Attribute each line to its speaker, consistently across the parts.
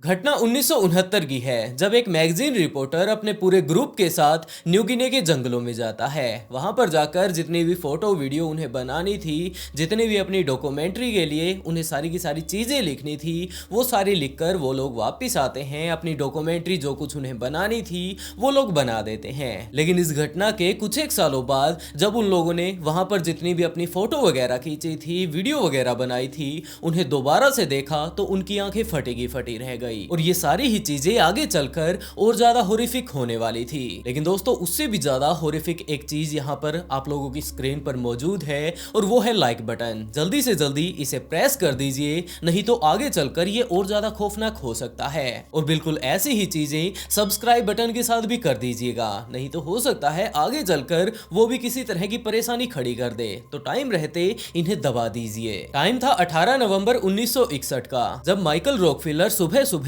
Speaker 1: घटना 1969 की है जब एक मैगजीन रिपोर्टर अपने पूरे ग्रुप के साथ न्यू गिनी के जंगलों में जाता है। वहां पर जाकर जितनी भी फोटो वीडियो उन्हें बनानी थी, जितनी भी अपनी डॉक्यूमेंट्री के लिए उन्हें सारी की सारी चीजें लिखनी थी, वो सारी लिखकर वो लोग वापस आते हैं। अपनी डॉक्यूमेंट्री जो कुछ उन्हें बनानी थी वो लोग बना देते हैं। लेकिन इस घटना के कुछ एक सालों बाद जब उन लोगों ने वहां पर जितनी भी अपनी फोटो वगैरह खींची थी, वीडियो वगैरह बनाई थी, उन्हें दोबारा से देखा तो उनकी आंखें फटी की फटी रह गई और ये सारी ही चीजें आगे चलकर और ज्यादा होरिफिक होने वाली थी। लेकिन दोस्तों, उससे भी ज्यादा होरिफिक एक चीज यहाँ पर आप लोगों की स्क्रीन पर मौजूद है और वो है लाइक बटन। जल्दी से जल्दी इसे प्रेस कर दीजिए, नहीं तो आगे चलकर ये और ज्यादा खौफनाक हो सकता है। और बिल्कुल ऐसी ही चीजें सब्सक्राइब बटन के साथ भी कर दीजिएगा, नहीं तो हो सकता है आगे चलकर वो भी किसी तरह की परेशानी खड़ी कर दे। तो टाइम रहते इन्हें दबा दीजिए। टाइम था 18 नवंबर 1961 का, जब माइकल रॉकफिलर सुबह सुबह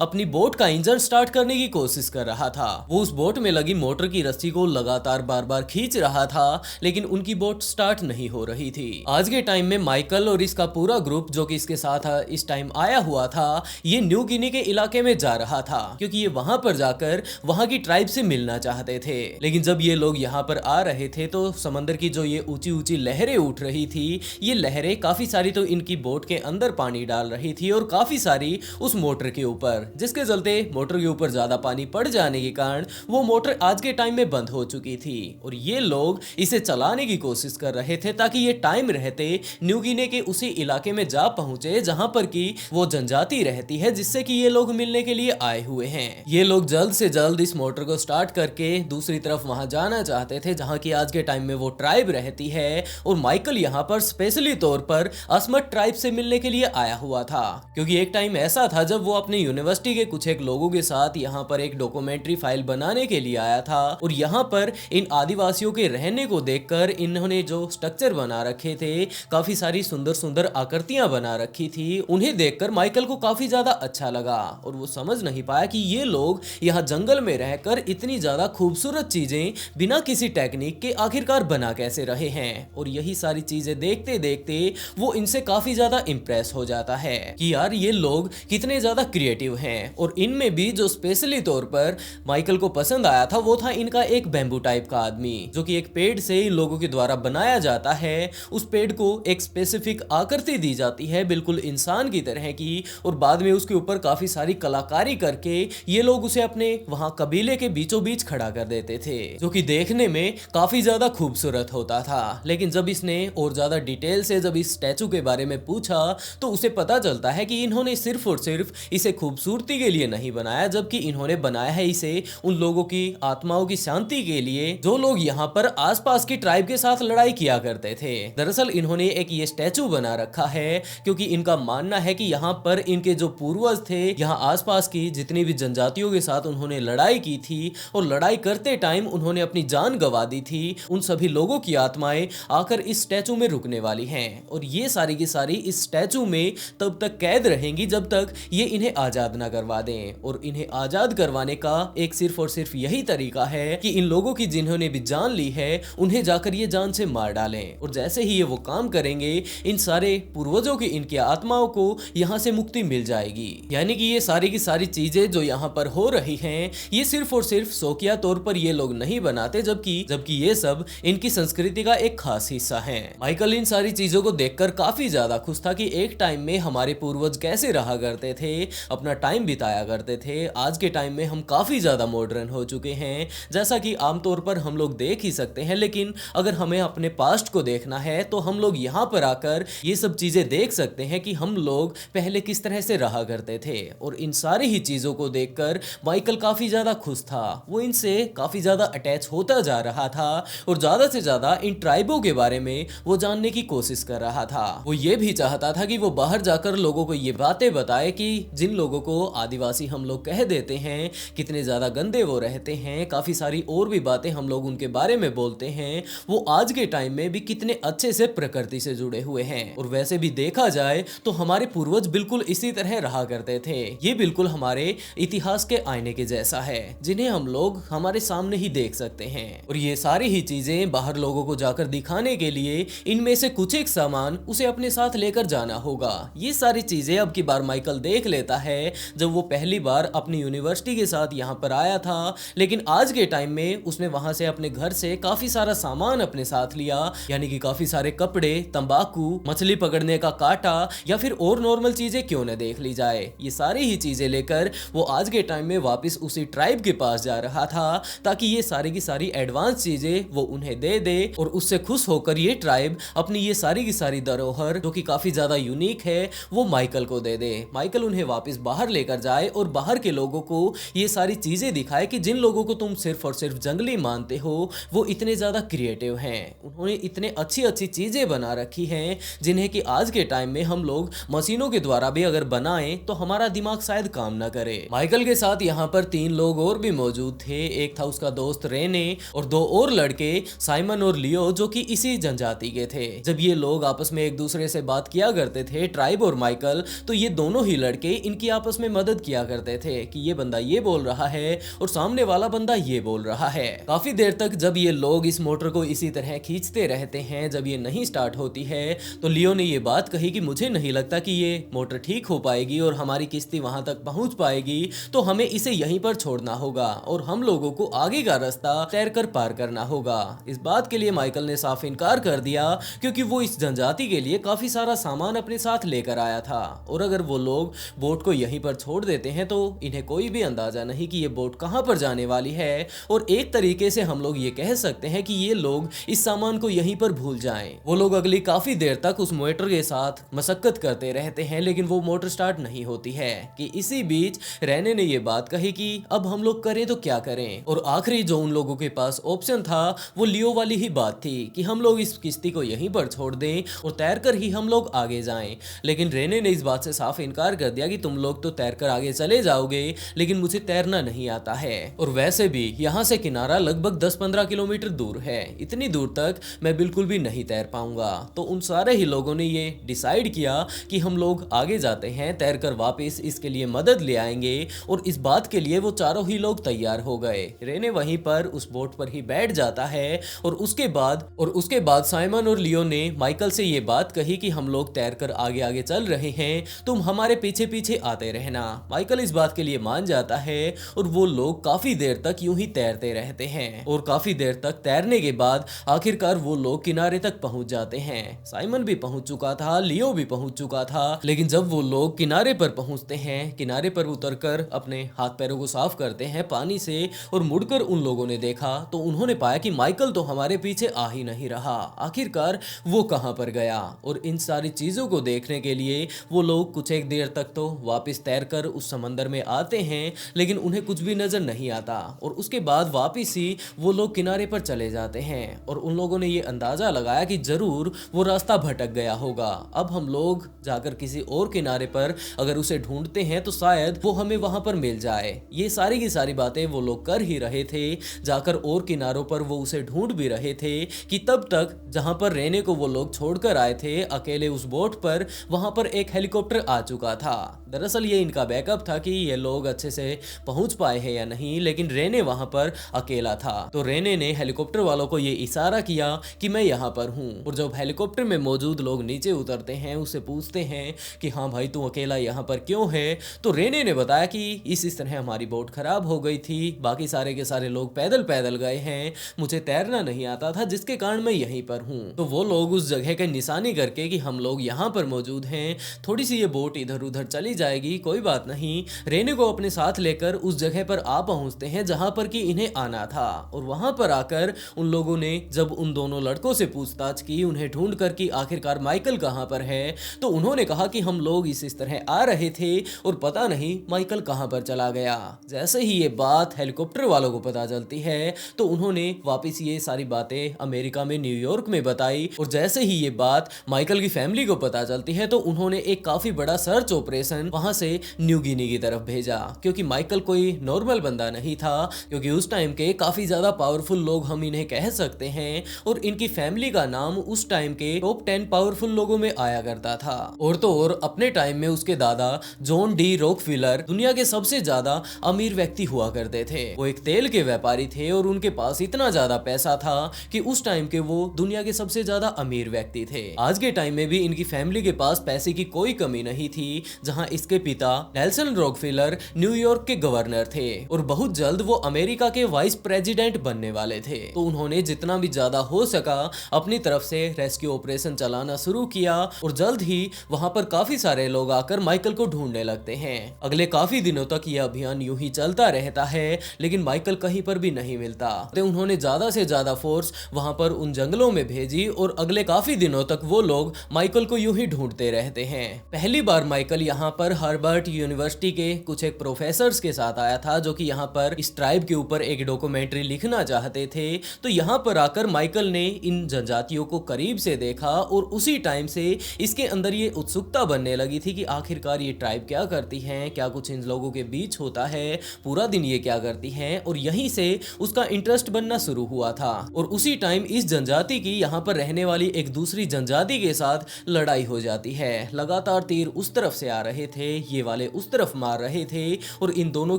Speaker 1: अपनी बोट का इंजन स्टार्ट करने की कोशिश कर रहा था। वो उस बोट में लगी मोटर की रस्सी को लगातार बार बार खींच रहा था, लेकिन उनकी बोट स्टार्ट नहीं हो रही थी। आज के टाइम में माइकल और इसका पूरा ग्रुप जो कि इसके साथ इस टाइम आया हुआ था, ये न्यू गिनी के इलाके में जा रहा था, क्योंकि ये वहां पर जाकर वहां की ट्राइब से मिलना चाहते थे। लेकिन जब ये लोग यहाँ पर आ रहे थे तो समंदर की जो ये ऊंची ऊंची लहरें उठ रही थी, ये लहरें काफी सारी तो इनकी बोट के अंदर पानी डाल रही थी और काफी सारी उस मोटर के ऊपर, जिसके चलते मोटर के ऊपर ज्यादा पानी पड़ जाने के कारण वो मोटर आज के टाइम में बंद हो चुकी थी और ये लोग इसे चलाने की कोशिश कर रहे थे ताकि ये टाइम रहते न्यू गिनी के उसी इलाके में जा पहुंचे जहां पर की वो जनजाति रहती है जिससे कि ये लोग मिलने के लिए आए हुए हैं। ये लोग जल्द से जल्द इस मोटर को स्टार्ट करके दूसरी तरफ वहां जाना चाहते थे जहां की आज के टाइम में वो ट्राइब रहती है और माइकल यहाँ पर स्पेशली तौर पर असमत ट्राइब से मिलने के लिए आया हुआ था, क्योंकि एक टाइम ऐसा था जब वो अपने यूनिवर्सिटी के कुछ एक लोगों के साथ यहाँ पर एक डॉक्यूमेंट्री फाइल बनाने के लिए आया था और यहाँ पर इन आदिवासियों के रहने को देखकर इन्होंने जो स्ट्रक्चर बना रखे थे, काफी सारी सुंदर सुंदर आकृतियां बना रखी थी, उन्हें देखकर माइकल को काफी ज्यादा अच्छा लगा और वो समझ नहीं पाया कि ये लोग यहाँ जंगल में रहकर इतनी ज्यादा खूबसूरत चीजें बिना किसी टेक्निक के आखिरकार बना कैसे रहे हैं। और यही सारी चीजें देखते देखते वो इनसे काफी ज्यादा इंप्रेस हो जाता है कि यार ये लोग कितने ज्यादा क्रिएटिव हैं। और इनमें भी जो स्पेशली तौर पर माइकल को पसंद आया था वो था इनका एक बैम्बू टाइप का आदमी, जो कि एक पेड़ से इन लोगों के द्वारा बनाया जाता है। उस पेड़ को एक स्पेसिफिक आकृति दी जाती है बिल्कुल इंसान की तरह की, और बाद में उसके ऊपर काफी सारी कलाकारी करके ये लोग उसे अपने वहां कबीले के बीचों बीच खड़ा कर देते थे, जो कि देखने में काफी ज्यादा खूबसूरत होता था। लेकिन जब इसने और ज्यादा डिटेल से जब इस स्टैचू के बारे में पूछा तो उसे पता चलता है कि इन्होंने सिर्फ और सिर्फ इसे खूबसूरती के लिए नहीं बनाया, जबकि इन्होंने बनाया है इसे उन लोगों की आत्माओं की शांति के लिए जो लोग यहाँ पर आसपास की ट्राइब के साथ लड़ाई किया करते थे। दरअसल इन्होंने एक ये स्टैचू बना रखा है क्योंकि इनका मानना है कि यहाँ पर इनके जो पूर्वज थे, यहाँ आसपास की जितनी भी जनजातियों के साथ उन्होंने लड़ाई की थी और लड़ाई करते टाइम उन्होंने अपनी जान गंवा दी थी, उन सभी लोगों की आत्माएं आकर इस स्टैचू में रुकने वाली हैं और ये सारी की सारी इस स्टैचू में तब तक कैद रहेंगी जब तक ये इन्हें आजाद ना करवा दें। और इन्हें आजाद करवाने का एक सिर्फ और सिर्फ यही तरीका है कि इन लोगों की जिन्होंने भी जान ली है उन्हें जाकर ये जान से मार डालें। और जैसे ही ये वो काम करेंगे, इन सारे पूर्वजों की इनकी आत्माओं को यहाँ से मुक्ति मिल जाएगी। यानी कि ये सारी की सारी चीजें जो यहाँ पर हो रही हैं, ये सिर्फ और सिर्फ शौकिया तौर पर ये लोग नहीं बनाते, जबकि ये सब इनकी संस्कृति का एक खास हिस्सा है। माइकल इन सारी चीजों को देखकर काफी ज्यादा खुश था कि एक टाइम में हमारे पूर्वज कैसे रहा करते थे, अपना टाइम बिताया करते थे। आज के टाइम में हम काफी ज्यादा मॉडर्न हो चुके हैं, जैसा कि आमतौर पर हम लोग देख ही सकते हैं। लेकिन अगर हमें अपने पास्ट को देखना है तो हम लोग यहाँ पर आकर ये सब चीजें देख सकते हैं कि हम लोग पहले किस तरह से रहा करते थे। और इन सारी ही चीजों को देखकर माइकल काफी ज्यादा खुश था, वो इनसे काफी ज्यादा अटैच होता जा रहा था और ज्यादा से ज्यादा इन ट्राइबों के बारे में वो जानने की कोशिश कर रहा था। वो ये भी चाहता था कि वो बाहर जाकर लोगों को ये बातें बताए कि जिन लोगों को आदिवासी हम लोग कह देते हैं कितने ज्यादा गंदे वो रहते हैं, काफी सारी और भी बातें हम लोग उनके बारे में बोलते हैं, वो आज के टाइम में भी कितने अच्छे से प्रकृति से जुड़े हुए हैं। और वैसे भी देखा जाए तो हमारे पूर्वज बिल्कुल इसी तरह रहा करते थे। ये बिल्कुल हमारे इतिहास के आईने के जैसा है जिन्हें हम लोग हमारे सामने ही देख सकते हैं। और ये सारी ही चीजें बाहर लोगों को जाकर दिखाने के लिए इनमें से कुछ एक सामान उसे अपने साथ लेकर जाना होगा। ये सारी चीजें अब की बार माइकल देख लेता देता है जब वो पहली बार अपनी यूनिवर्सिटी के साथ यहाँ पर आया था, लेकिन आज के टाइम में उसने वहां से अपने घर से काफी सारा सामान अपने साथ लिया, यानी कि काफी सारे कपड़े, तंबाकू, मछली पकड़ने का कांटा या फिर और नॉर्मल चीजें क्यों न देख ली जाए, ये सारी ही चीजें लेकर वो आज के टाइम में वापस उसी ट्राइब के पास जा रहा था ताकि ये सारी की सारी एडवांस चीजें वो उन्हें दे दे और उससे खुश होकर ये ट्राइब अपनी ये सारी की सारी धरोहर जो कि काफी ज्यादा यूनिक है वो माइकल को दे दे। माइकल उन्हें वापस बाहर लेकर जाए और बाहर के लोगों को ये सारी चीजें दिखाए कि जिन लोगों को तुम सिर्फ और सिर्फ जंगली मानते हो वो इतने ज्यादा क्रिएटिव हैं, उन्होंने इतने अच्छी अच्छी चीजें बना रखी हैं जिन्हें कि आज के टाइम में हम लोग मशीनों के द्वारा भी अगर बनाएं तो हमारा दिमाग शायद काम ना करे। माइकल के साथ यहाँ पर 3 लोग और भी मौजूद थे। एक था उसका दोस्त रेने और 2 और लड़के साइमन और लियो जो कि इसी जनजाति के थे। जब ये लोग आपस में एक दूसरे से बात किया करते थे, ट्राइब और माइकल, तो ये दोनों ही लड़के इनकी आपस में मदद किया करते थे कि ये बंदा ये बोल रहा है और सामने वाला बंदा ये बोल रहा है। काफी देर तक जब ये लोग इस मोटर को इसी तरह खींचते रहते हैं, जब ये नहीं स्टार्ट होती है तो लियो ने ये बात कही कि मुझे नहीं लगता कि ये मोटर ठीक हो पाएगी और हमारी किश्ती वहां तक पहुंच पाएगी, तो हमें इसे यहीं पर छोड़ना होगा और हम लोगों को आगे का रास्ता तैरकर पार करना होगा। इस बात के लिए माइकल ने साफ इनकार कर दिया क्योंकि वो इस जनजाति के लिए काफी सारा सामान अपने साथ लेकर आया था और अगर वो लोग बोट को यहीं पर छोड़ देते हैं तो इन्हें कोई भी अंदाजा नहीं कि ये बोट कहां पर जाने वाली है और एक तरीके से हम लोग ये कह सकते हैं कि ये लोग इस सामान को यहीं पर भूल जाएं। वो लोग अगली काफी देर तक उस मोटर के साथ मशक्कत करते रहते हैं लेकिन वो मोटर स्टार्ट नहीं होती है कि इसी बीच रेने ने ये बात कही कि अब हम लोग करें तो क्या करें, और आखिरी जो उन लोगों के पास ऑप्शन था वो लियो वाली ही बात थी कि हम लोग इस किश्ती को यहीं पर छोड़ दें और तैरकर ही हम लोग आगे जाएं। लेकिन रेने ने इस बात से साफ इनकार कर दिया कि तुम लोग तो तैरकर आगे चले जाओगे लेकिन मुझे तैरना नहीं आता है और वैसे भी यहाँ से किनारा लगभग 10-15 किलोमीटर दूर है, इतनी दूर तक मैं बिल्कुल भी नहीं तैर पाऊंगा। तो उन सारे ही लोगों ने ये डिसाइड किया कि हम लोग आगे जाते हैं, तैरकर वापस इसके लिए मदद ले आएंगे और इस बात के लिए वो चारों ही लोग तैयार हो गए। रेने वहीं पर उस बोट पर ही बैठ जाता है और उसके बाद साइमन और लियो ने माइकल से ये बात कही कि हम लोग तैरकर आगे आगे चल रहे हैं, तुम हमारे पीछे पीछे आते रहना। माइकल इस बात के लिए मान जाता है और वो लोग काफी देर तक यूं ही तैरते रहते हैं और काफी देर तक तैरने के बाद आखिरकार वो लोग किनारे तक पहुंच जाते हैं। साइमन भी पहुंच चुका था, लियो भी पहुंच चुका था, लेकिन जब वो लोग किनारे पर पहुंचते हैं, किनारे पर उतरकर अपने हाथ पैरों को साफ करते हैं पानी से और मुड़कर उन लोगों ने देखा तो उन्होंने पाया कि माइकल तो हमारे पीछे आ ही नहीं रहा, आखिरकार वो कहां पर गया। और इन सारी चीजों को देखने के लिए वो लोग कुछ एक देर तक तो वापस तैरकर उस समंदर में आते हैं लेकिन उन्हें कुछ भी नजर नहीं आता और उसके बाद वापस ही वो लोग किनारे पर चले जाते हैं और उन लोगों ने ये अंदाजा लगाया कि जरूर वो रास्ता भटक गया होगा। अब हम लोग जाकर किसी और किनारे पर अगर उसे ढूंढते हैं तो शायद वो हमें वहां पर मिल जाए। ये सारी की सारी बातें वो लोग कर ही रहे थे, जाकर और किनारों पर वो उसे ढूंढ भी रहे थे कि तब तक जहां पर रेने को वो लोग छोड़कर आए थे अकेले उस बोट पर, वहां पर एक हेलीकॉप्टर आ चुका था। दरअसल ये इनका बैकअप था कि ये लोग अच्छे से पहुंच पाए हैं या नहीं, लेकिन रेने वहां पर अकेला था। तो रेने ने हेलीकॉप्टर वालों को ये इशारा किया कि मैं यहाँ पर हूँ और जब हेलीकॉप्टर में मौजूद लोग नीचे उतरते हैं उससे पूछते हैं कि हाँ भाई तू अकेला यहाँ पर क्यों है, तो रेने ने बताया कि इस तरह हमारी बोट खराब हो गई थी, बाकी सारे के सारे लोग पैदल पैदल गए हैं, मुझे तैरना नहीं आता था जिसके कारण मैं यहीं पर हूँ। तो वो लोग उस जगह के निशानी करके कि हम लोग यहाँ पर मौजूद हैं, थोड़ी सी ये बोट इधर उधर चली जाएगी, कोई बात नहीं, रेने को अपने साथ लेकर उस जगह पर आ पहुंचते हैं जहां पर कि इन्हें आना था। और वहां पर आकर उन लोगों ने जब उन दोनों लड़कों से पूछताछ की उन्हें ढूंढ कर कि आखिरकार माइकल कहां पर है, तो उन्होंने कहा कि हम लोग इस तरह आ रहे थे और पता नहीं माइकल कहां पर चला गया। जैसे ही ये बात हेलीकॉप्टर वालों को पता चलती है तो उन्होंने वापस ये सारी बातें अमेरिका में न्यूयॉर्क में बताई और जैसे ही ये बात माइकल की फैमिली को पता चलती है तो उन्होंने एक काफी बड़ा सर्च ऑपरेशन वहां से न्यू गिनी की तरफ भेजा, क्योंकि माइकल कोई नॉर्मल बंदा नहीं था, क्योंकि उस टाइम के काफी ज्यादा पावरफुल लोग हम इन्हें कह सकते हैं और इनकी फैमिली का नाम उस टाइम के टॉप 10 पावरफुल लोगों में आया करता था। और तो और अपने टाइम में उसके दादा जॉन डी रॉकफिलर दुनिया के सबसे ज्यादा अमीर व्यक्ति हुआ करते थे। वो एक तेल के व्यापारी थे और उनके पास इतना ज्यादा पैसा था कि उस टाइम के वो दुनिया के सबसे ज्यादा अमीर व्यक्ति थे। आज के टाइम में भी इनकी फैमिली के पास पैसे की कोई कमी नहीं थी। जहां इसके पिता नेल्सन रॉकफेलर न्यूयॉर्क के गवर्नर थे और बहुत जल्द वो अमेरिका के वाइस प्रेसिडेंट बनने वाले थे। तो उन्होंने जितना भी ज्यादा हो सका अपनी तरफ से रेस्क्यू ऑपरेशन चलाना शुरू किया और जल्द ही वहां पर काफी सारे लोग आकर माइकल को ढूंढने लगते हैं। अगले काफी दिनों तक यह अभियान यूं ही चलता रहता है, लेकिन माइकल कहीं पर भी नहीं मिलता। तो उन्होंने ज्यादा से ज्यादा फोर्स वहां पर उन जंगलों में भेजी और अगले काफी दिनों तक वो लोग माइकल को यूं ही ढूंढते रहते हैं। पहली बार माइकल यहाँ पर हार्वर्ड यूनिवर्सिटी के कुछ एक प्रोफेसर्स के साथ आया था जो कि यहाँ पर इस ट्राइब के ऊपर एक डॉक्यूमेंट्री लिखना चाहते थे। तो यहाँ पर आकर माइकल ने इन जनजातियों को करीब से देखा और उसी टाइम से इसके अंदर ये उत्सुकता बनने लगी थी कि आखिरकार ये ट्राइब क्या करती है, क्या कुछ इन लोगों के बीच होता है, पूरा दिन ये क्या करती है, और यहीं से उसका इंटरेस्ट बनना शुरू हुआ था। और उसी टाइम इस जनजाति की यहाँ पर रहने वाली एक दूसरी जनजाति के साथ लड़ाई हो जाती है। लगातार तीर उस तरफ से आ रहे थे, ये वाले उस तरफ मार रहे थे और इन दोनों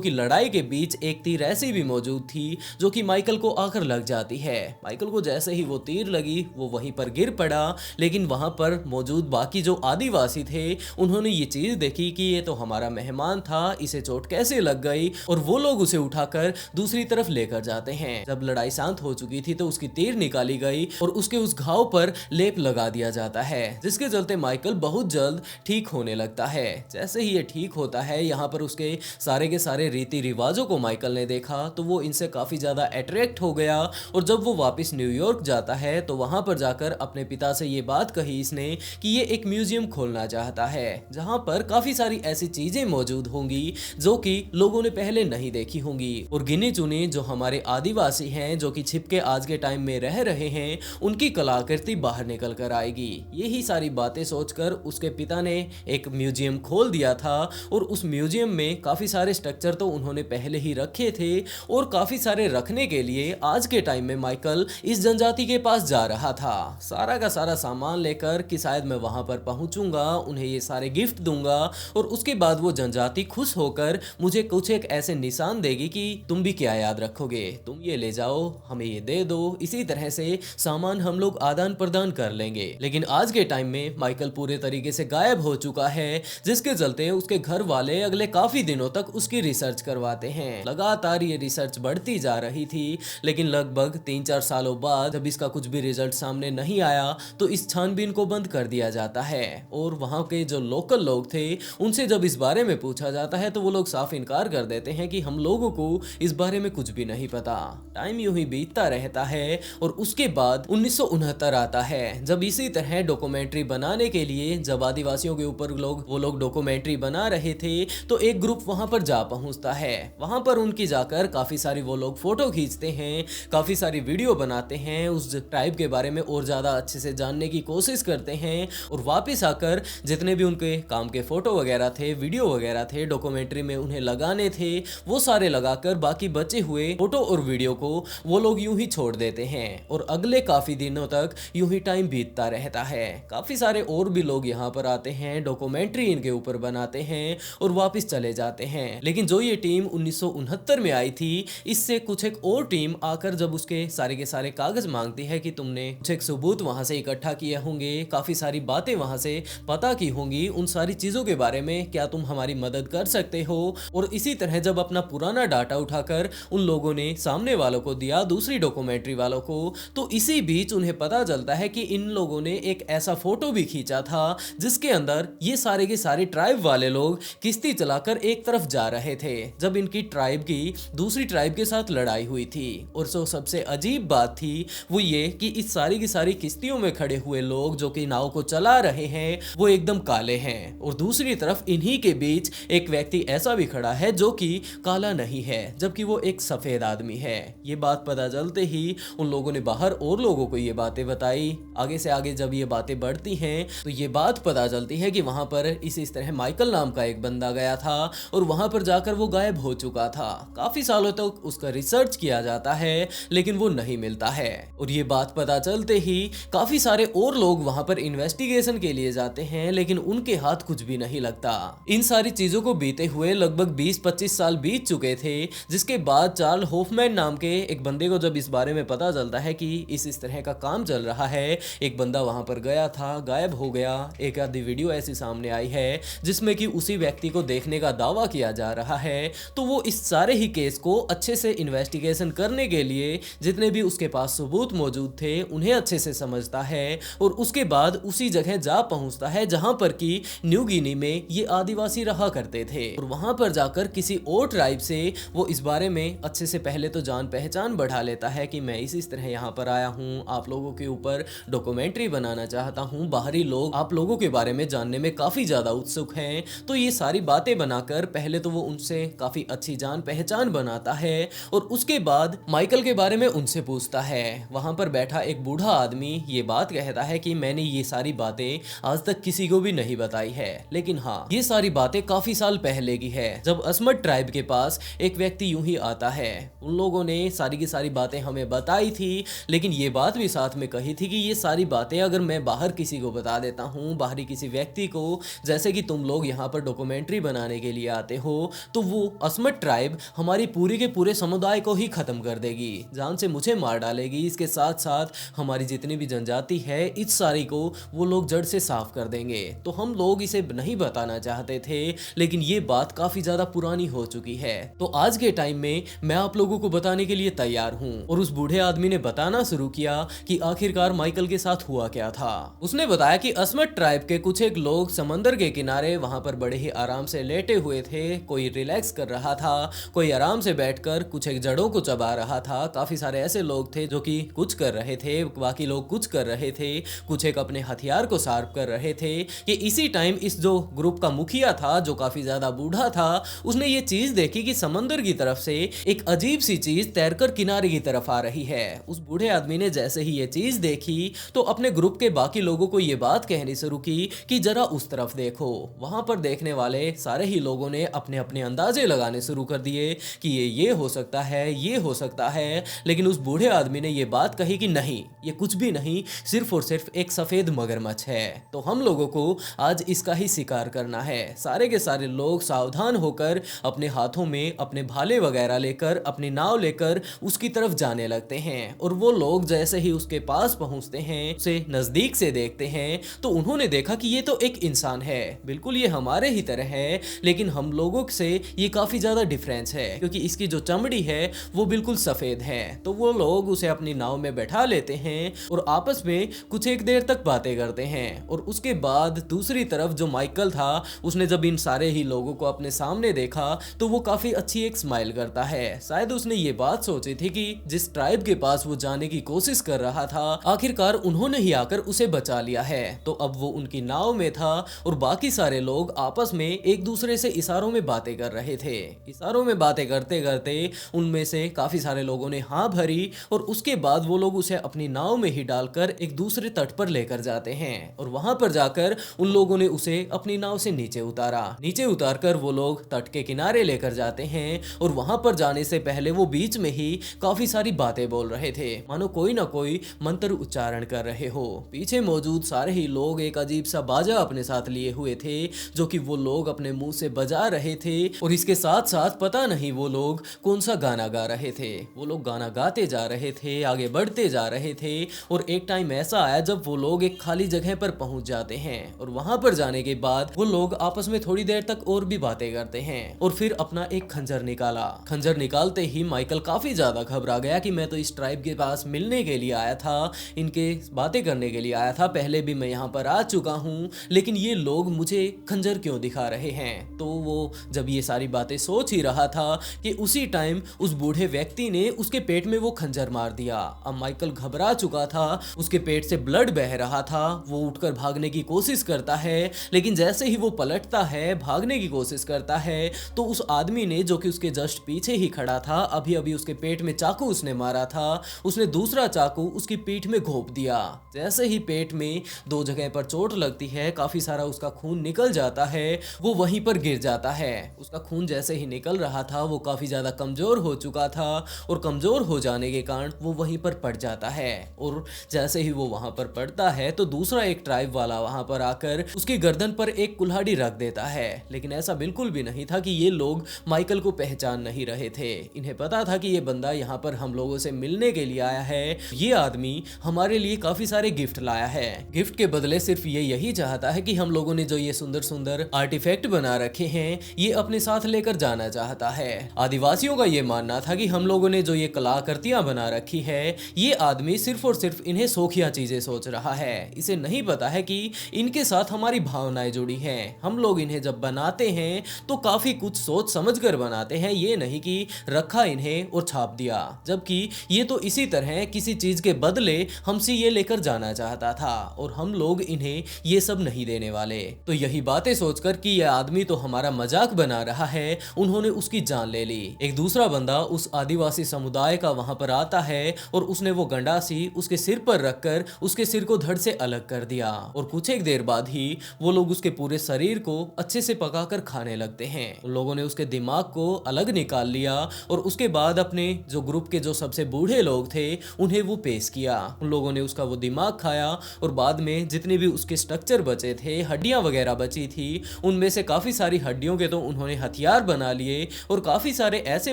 Speaker 1: की लड़ाई के बीच एक तीर ऐसी भी मौजूद थी जो कि माइकल को आकर लग जाती है। माइकल को जैसे ही वो तीर लगी वो वहीं पर गिर पड़ा, लेकिन वहां पर मौजूद बाकी जो आदिवासी थे उन्होंने ये चीज देखी कि ये तो हमारा मेहमान था, इसे चोट कैसे लग गई, और वो लोग उसे उठाकर दूसरी तरफ लेकर जाते हैं। जब लड़ाई शांत हो चुकी थी तो उसकी तीर निकाली गई और उसके उस घाव पर लेप लगा दिया जाता है, जिसके चलते माइकल बहुत जल्द ठीक होने लगता है। जैसे ही ये ठीक होता है यहाँ पर उसके सारे के सारे रीति रिवाजों को माइकल ने देखा तो वो इनसे काफी ज्यादा अट्रैक्ट हो गया और जब वो वापस न्यूयॉर्क जाता है तो वहां पर जाकर अपने पिता से ये बात कही इसने कि ये एक म्यूजियम खोलना चाहता है जहां पर काफी सारी ऐसी चीजें मौजूद होंगी जो कि लोगों ने पहले नहीं देखी होंगी और गिने चुने जो हमारे आदिवासी हैं जो कि छिपके आज के टाइम में रह रहे हैं उनकी कलाकृति बाहर निकल कर आएगी। यही सारी बातें सोचकर उसके पिता ने एक म्यूजियम खोल दिया था और उस म्यूजियम में काफी सारे स्ट्रक्चर तो उन्होंने पहले ही रखे थे और काफी सारे रखने के लिए आज के टाइम में माइकल इस जनजाति के पास जा रहा था सारा का सारा सामान लेकर कि शायद मैं वहां पर पहुंचूंगा, उन्हें ये सारे गिफ्ट दूंगा और उसके बाद वो जनजाति खुश होकर मुझे कुछ एक ऐसे निशान देगी कि तुम भी क्या याद रखोगे, तुम ये ले जाओ, हमें ये दे दो। इसी तरह से सामान हम लोग आदान प्रदान कर लेंगे। लेकिन आज के टाइम में माइकल पूरे तरीके से गायब हो चुका है, जिसके चलते उसके घर वाले अगले काफी दिनों तक उसकी रिसर्च करवाते हैं। लगातार ये रिसर्च बढ़ती जा रही थी, लेकिन लगभग 3-4 सालों बाद जब इसका कुछ भी रिजल्ट सामने नहीं आया तो इस छानबीन को बंद कर दिया जाता है। और वहां के जो लोकल लोग थे उनसे जब इस बारे में पूछा जाता है तो वो लोग साफ इनकार कर देते हैं कि हम लोगों को इस बारे में कुछ भी नहीं पता। टाइम यूं ही बीतता रहता है और उसके बाद 1969 आता है, जब इसी तरह डॉक्यूमेंट्री बनाने के लिए जब आदिवासियों के ऊपर वो लोग डॉक्यूमेंट्री बना रहे थे तो एक ग्रुप वहां पर जा पहुंचता है। वहां पर उनकी जाकर काफी सारी वो लोग फोटो खींचते हैं, काफी सारी वीडियो बनाते हैं, उस ट्राइब के बारे में और ज्यादा अच्छे से जानने की कोशिश करते हैं और वापस आकर जितने भी उनके काम के फोटो वगैरह थे, वीडियो वगैरह थे, डॉक्यूमेंट्री में उन्हें लगाने थे, वो सारे लगाकर बाकी बचे हुए फोटो और वीडियो को वो लोग यूं ही छोड़ देते हैं और अगले काफी दिनों तक यूं ही टाइम बीतता रहता है। काफी सारे और भी लोग यहाँ पर आते हैं, डॉक्यूमेंट्री इनके ऊपर बनाते हैं और वापस चले जाते हैं। लेकिन जो ये टीम 1969 में आई थी, इससे कुछ एक और टीम आकर जब उसके सारे के सारे कागज मांगती है कि तुमने कुछ एक सबूत वहां से इकट्ठा किए होंगे, काफी सारी बातें वहां से पता की होंगी, उन सारी चीजों के बारे में क्या तुम हमारी मदद कर सकते हो। और इसी तरह जब अपना पुराना डाटा उठाकर उन लोगों ने सामने वालों को दिया, दूसरी डॉक्यूमेंट्री वालों को, तो इसी बीच उन्हें पता चलता है कि इन लोगों ने एक ऐसा फोटो भी खींचा था जिसके अंदर ये सारे के सारे ट्राइब वाले लोग किश्ती चलाकर एक तरफ जा रहे थे जब इनकी ट्राइब की दूसरी ट्राइब के साथ लड़ाई हुई थी। और सबसे अजीब बात थी वो ये कि इस सारी की सारी किश्तियों में खड़े हुए लोग जो कि नाव को चला रहे हैं वो एकदम काले हैं और दूसरी तरफ इन्हीं के बीच एक व्यक्ति ऐसा भी खड़ा है जो कि काला नहीं है जबकि वो एक सफेद आदमी है। ये बात पता चलते ही उन लोगों ने बाहर और लोगों को ये बातें बताई। आगे से आगे जब ये बातें बढ़ती हैं तो ये बात पता चलती है कि वहां पर इस तरह माइकल नाम का एक बंदा गया था और वहां पर जाकर वो गायब हो चुका था। काफी सालों तक उसका रिसर्च किया जाता है लेकिन वो नहीं मिलता है और ये बात पता चलते ही काफी सारे और लोग वहां पर इन्वेस्टिगेशन के लिए जाते हैं लेकिन उनके हाथ कुछ भी नहीं लगता। इन सारी चीजों को बीते हुए लगभग 20-25 साल बीत चुके थे, जिसके बाद चार्ल होफमैन नाम के एक बंदे को जब इस बारे में पता चलता है कि इस तरह का काम चल रहा है, एक बंदा वहां पर गया था, गायब हो गया। एक आधी वीडियो ऐसी सामने आई है जिसमें कि उसी व्यक्ति को देखने का दावा किया जा रहा है, तो वो इस सारे ही केस को अच्छे से इन्वेस्टिगेशन करने के लिए जितने भी उसके पास सबूत मौजूद थे उन्हें अच्छे से समझता है और उसके बाद उसी जगह जा पहुंचता है जहां पर कि न्यू गिनी में ये आदिवासी रहा करते थे। और वहां पर जाकर किसी और ट्राइब से वो इस बारे में अच्छे से पहले तो जान पहचान बढ़ा लेता है कि मैं इस तरह यहाँ पर आया हूँ, आप लोगों के ऊपर डॉक्यूमेंट्री बनाना चाहता हूँ, बाहरी लोग आप लोगों के बारे में जानने में काफी ज्यादा उत्सुक हैं। तो ये सारी बातें बनाकर पहले तो वो उनसे काफी अच्छी जान पहचान बनाता है और उसके बाद माइकल के बारे में उनसे पूछता है। वहां पर बैठा एक बूढ़ा आदमी ये बात कहता है कि मैंने ये सारी बातें आज तक किसी को भी नहीं बताई है, लेकिन हाँ, ये सारी बातें काफी साल पहले की है, जब असमत ट्राइब के पास एक व्यक्ति यूं ही आता है। उन लोगों ने सारी की सारी बातें हमें बताई थी, लेकिन ये बात भी साथ में कही थी कि ये सारी बातें अगर मैं बाहर किसी को बता देता हूँ, बाहरी किसी व्यक्ति को, जैसे कि तुम लोग यहाँ पर डॉक्यूमेंट्री बनाने के लिए आते हो, तो वो असमत ट्राइब हमारी पूरी के पूरे समुदाय को ही खत्म कर देगी, जान से मुझे मार डालेगी। इसके साथ साथ हमारी जितनी भी जनजाति है इस सारी को वो लोग जड़ से साफ कर देंगे। तो हम लोग इसे नहीं बताना चाहते थे, लेकिन ये बात काफी ज्यादा पुरानी हो चुकी है, तो आज के टाइम में मैं आप लोगों को बताने के लिए तैयार हूँ। और उस बूढ़े आदमी ने बताना शुरू किया कि आखिरकार माइकल के साथ हुआ क्या था। उसने बताया कि असमत ट्राइब के कुछ एक लोग समंदर के किनारे वहां पर बड़े ही आराम से लेटे हुए थे, कोई रिलैक्स कर रहा था, कोई आराम से बैठकर कुछ एक जड़ों को चबा रहा था। काफी सारे ऐसे लोग थे जो कि कुछ कर रहे थे, बाकी लोग कुछ कर रहे थे, कुछ एक अपने हथियार को शार्प कर रहे थे। कि इसी टाइम इस जो ग्रुप का मुखिया था, जो काफी ज्यादा बूढ़ा था, उसने ये चीज देखी कि समंदर की तरफ से एक अजीब सी चीज तैरकर किनारे की तरफ आ रही है। उस बूढ़े आदमी ने जैसे ही ये चीज देखी तो अपने ग्रुप के बाकी लोगों को ये बात कहनी शुरू की कि जरा उस तरफ देखो। वहां पर देखने वाले सारे ही लोगों ने अपने अपने अंदाजे लगाने शुरू कर दिए कि ये हो सकता है, ये हो सकता है, लेकिन उस बूढ़े आदमी ने ये बात कही कि नहीं, ये कुछ भी नहीं, सिर्फ और सिर्फ एक सफेद मगरमच्छ है। तो हम लोगों को आज इसका ही शिकार करना है। सारे के सारे लोग सावधान होकर अपने हाथों में अपने भाले वगैरह लेकर, अपनी नाव लेकर उसकी तरफ जाने लगते हैं। और वो लोग जैसे ही उसके पास पहुंचते हैं, उसे नजदीक से देखते हैं, तो उन्होंने देखा कि ये तो एक इंसान है, बिल्कुल ये हमारे ही तरह है, लेकिन हम लोगों से ये काफी ज्यादा डिफरेंस है क्योंकि इसकी जो चमड़ी है वो बिल्कुल सफेद है। तो वो लोग उसे अपनी नाव में बैठा लेते हैं और आपस में कुछ एक देर तक बातें करते हैं। और उसके बाद दूसरी तरफ जो माइकल था, उसने जब इन सारे ही लोगों को अपने सामने देखा तो वो काफी अच्छी एक स्माइल करता है। शायद उसने ये बात सोची थी कि जिस ट्राइब के पास वो जाने की कोशिश कर रहा था, आखिरकार उन्होंने ही आकर उसे बचा लिया है। तो अब वो उनकी नाव में था और बाकी सारे लोग आपस में एक दूसरे से इशारों में बातें कर रहे थे। इशारों में बातें करते करते उनमें से काफी सारे लोगों ने हाँ भरी और उसके बाद वो लोग उसे अपनी नाव में ही डालकर एक दूसरे तट पर लेकर जाते हैं। और वहां पर जाकर उन लोगों ने उसे अपनी नाव से नीचे उतारा। नीचे उतारकर वो लोग तट के किनारे लेकर जाते हैं और वहां पर जाने से पहले वो बीच में ही काफी सारी बातें बोल रहे थे, मानो कोई ना कोई मंत्र उच्चारण कर रहे हो। पीछे मौजूद सारे ही लोग एक अजीब सा बाजा अपने साथ लिए हुए थे, जो कि वो लोग अपने मुंह से बजा रहे थे। और इसके साथ साथ पता नहीं वो लोग कौन सा गाना गा रहे थे। वो लोग गाना गाते जा रहे थे, आगे बढ़ते जा रहे थे। और एक टाइम ऐसा आया जब वो लोग एक खाली जगह पर पहुंच जाते हैं और वहां पर जाने के बाद वो लोग आपस में थोड़ी देर तक और भी बातें करते हैं और फिर अपना एक खंजर निकाला। खंजर निकालते ही माइकल काफी ज्यादा घबरा गया कि मैं तो इस ट्राइब के पास मिलने के लिए आया था, इनके बातें करने के लिए आया था, पहले भी मैं यहाँ पर आ चुका हूँ, लेकिन ये लोग मुझे खंजर क्यों दिखा रहे हैं। तो वो जब ये सारी बातें सोच ही रहा था कि उसी टाइम उस बूढ़े व्यक्ति ने उसके पेट में वो खंजर मार दिया। अब माइकल घबरा चुका था, उसके पेट से ब्लड बह रहा था। वो उठकर भागने की कोशिश करता है, लेकिन जैसे ही वो पलटता है, भागने की कोशिश करता है, तो उस आदमी ने, जो कि उसके जस्ट पीछे ही खड़ा था, अभी अभी उसके पेट में चाकू उसने मारा था, उसने दूसरा चाकू उसकी पीठ में घोंप दिया। जैसे ही पेट में 2 जगह पर चोट लगती है, काफी सारा उसका खून निकल जाता है, वो वहीं पर गिर जाता है। उसका खून जैसे ही निकल रहा था, वो काफी ज्यादा कमजोर हो चुका था और कमजोर हो जाने के कारण वो वहीं पर पड़ जाता है। और जैसे ही वो वहां पर पड़ता है तो दूसरा एक ट्राइब वाला वहां पर आकर उसकी गर्दन पर एक कुल्हाड़ी रख देता है। लेकिन ऐसा बिल्कुल भी नहीं था कि ये लोग माइकल को पहचान नहीं रहे थे। इन्हें पता था कि ये बंदा यहाँ पर हम लोगों से मिलने के लिए आया है, ये आदमी हमारे लिए काफी सारे गिफ्ट लाया है। गिफ्ट के बदले सिर्फ ये यही चाहता है कि हम लोगों ने जो ये सुंदर सुंदर आर्टिफैक्ट बना रखे हैं ये अपने साथ लेकर जाना चाहता है। आदिवासियों का ये मानना था कि हम लोगों ने जो ये कलाकृतियां बना रखी है ये आदमी सिर्फ और सिर्फ इन्हें शौकिया चीजें सोच रहा है, इसे नहीं पता है कि इनके साथ हमारी भावनाएं जुड़ी हैं। हम लोग इन्हें जब बनाते हैं तो काफी कुछ सोच समझ कर बनाते हैं, ये नहीं कि रखा इन्हें और छाप दिया। जबकि ये तो इसी तरह किसी चीज के बदले हमसे ये लेकर जाना चाहता था और हम लोग इन्हें ये सब नहीं देने वाले। तो यही बातें सोचकर कि यह आदमी तो हमारा मजाक बना रहा है, उन्होंने उसकी जान ले ली। एक दूसरा बंदा उस आदिवासी समुदाय का वहां पर आता है और उसने वो गंडासी उसके सिर पर रखकर उसके सिर को धड़ से अलग कर दिया और कुछ एक देर बाद ही वो लोग उसके पूरे शरीर को अच्छे से पकाकर खाने लगते हैं। उन लोगों ने उसके दिमाग को अलग निकाल लिया और उसके बाद अपने जो ग्रुप के जो सबसे बूढ़े लोग थे उन्हें वो पेश किया। उन लोगों ने उसका वो दिमाग खाया और बाद में जितने भी उसके स्ट्रक्चर बचे थे, हड्डियां वगैरह बची थी, उनमें से काफी सारी हड्डियों के तो उन्होंने हथियार बना लिए और काफी सारे ऐसे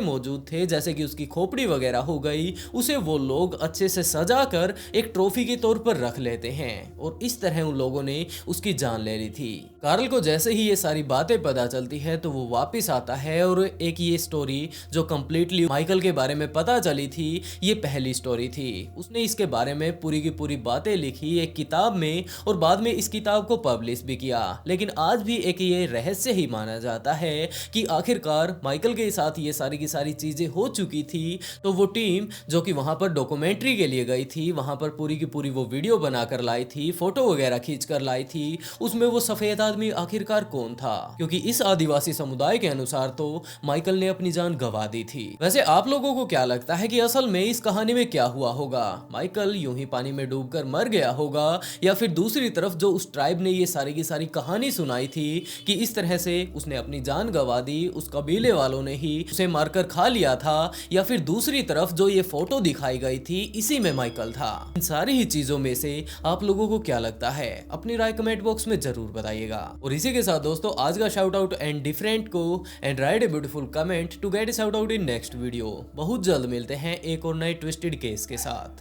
Speaker 1: मौजूद थे जैसे कि उसकी खोपड़ी वगैरह हो गई, उसे वो लोग अच्छे से सजा कर एक ट्रॉफी के तौर पर रख लेते हैं और इस तरह उन लोगों ने उसकी जान ले ली थी। कार्ल को जैसे ही ये सारी बातें पता चलती है तो वो वापस आता है और एक ये स्टोरी जो कंप्लीटली माइकल के बारे में पता चली थी ये पहली स्टोरी थी। उसने इसके बारे में पूरी की पूरी बातें लिखी एक किताब में और बाद में इस किताब को पब्लिश भी किया। लेकिन आज भी एक ये रहस्य ही माना जाता है कि आखिरकार माइकल के साथ ये सारी की सारी चीजें हो चुकी थी तो वो टीम जो कि वहां पर डॉक्यूमेंट्री के लिए गई थी, वहां पर पूरी की पूरी वो वीडियो बनाकर लाई थी, फोटो वगैरह खींच कर लाई थी, उसमें वो सफेद आदमी आखिरकार कौन था? क्योंकि इस आदिवासी समुदाय के अनुसार तो माइकल ने अपनी जान गंवा दी थी। वैसे आप लोगों को क्या लगता है कि असल में इस कहानी में क्या हुआ होगा? माइकल यूं ही पानी में डूबकर मर गया होगा या फिर दूसरी तरफ जो उस ट्राइब ने ये सारी की सारी कहानी सुनाई थी कि इस तरह से उसने अपनी जान गंवा दी, उस कबीले वालों ने ही उसे मारकर खा लिया था, या फिर दूसरी तरफ जो ये फोटो दिखाई गई थी इसी में माइकल था? इन सारी ही चीजों में से आप लोगों को क्या लगता है? अपनी राय कमेंट बॉक्स में जरूर बताइएगा। और इसी के साथ दोस्तों आज का शाउट आउट एंड डिफरेंट को and write a beautiful comment to get a shout out in next video. बहुत जल्द मिलते हैं एक और नए ट्विस्टेड केस के साथ।